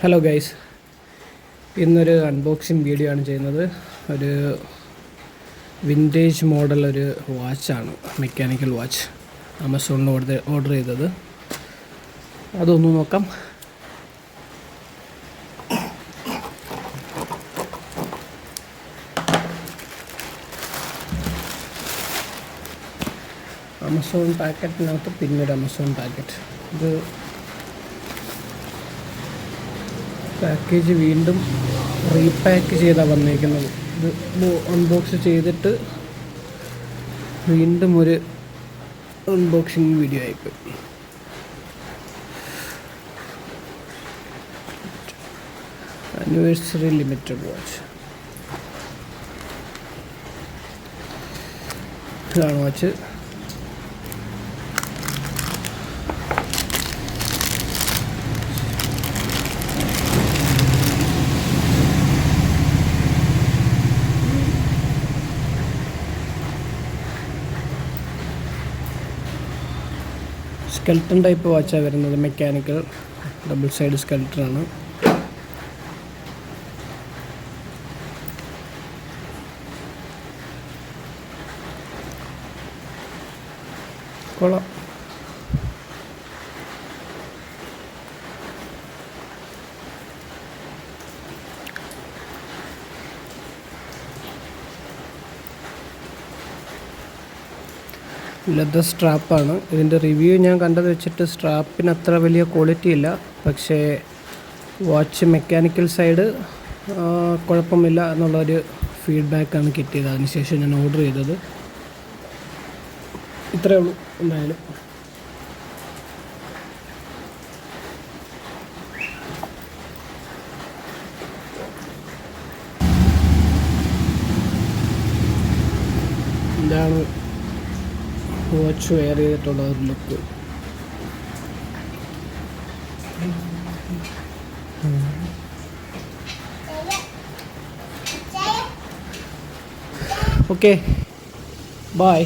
Hello guys, ഇന്നൊരു unboxing video ആണ് ചെയ്യുന്നത്. ഒരു വിൻറ്റേജ് മോഡൽ ഒരു വാച്ചാണ്, മെക്കാനിക്കൽ വാച്ച്. ആമസോണിൽ ഓർഡർ ചെയ്തത്. അതൊന്ന് നോക്കാം. ആമസോൺ പാക്കറ്റിനകത്ത് പിന്നൊരു ആമസോൺ പാക്കറ്റ്. ഇത് പാക്കേജ് വീണ്ടും റീപാക്ക് ചെയ്താണ് വന്നിരിക്കുന്നത്. ഇത് അൺബോക്സ് ചെയ്തിട്ട് വീണ്ടും ഒരു അൺബോക്സിങ് വീഡിയോ ആയിപ്പോയി. Anniversary limited watch. ഇതാണ് വാച്ച്. സ്കെൽട്ടൺ ടൈപ്പ് വാച്ചാണ് വരുന്നത്. മെക്കാനിക്കൽ ഡബിൾ സൈഡ് സ്കെൽട്ടറാണ്. കൊള്ളാം. ലെതർ സ്ട്രാപ്പാണ്. ഇതിൻ്റെ റിവ്യൂ ഞാൻ കണ്ടത് വെച്ചിട്ട് സ്ട്രാപ്പിന് അത്ര വലിയ ക്വാളിറ്റി ഇല്ല. പക്ഷേ വാച്ച് മെക്കാനിക്കൽ സൈഡ് കുഴപ്പമില്ല എന്നുള്ളൊരു ഫീഡ്ബാക്കാണ് കിട്ടിയത്. അതിനുശേഷം ഞാൻ ഓർഡർ ചെയ്തത്. ഇത്രയേ ഉള്ളൂ. എന്തായാലും ഇതാണ് വാച്ച് വെയർ ചെയ്തിട്ടുള്ള ഒരു ലുക്ക്. Okay, by.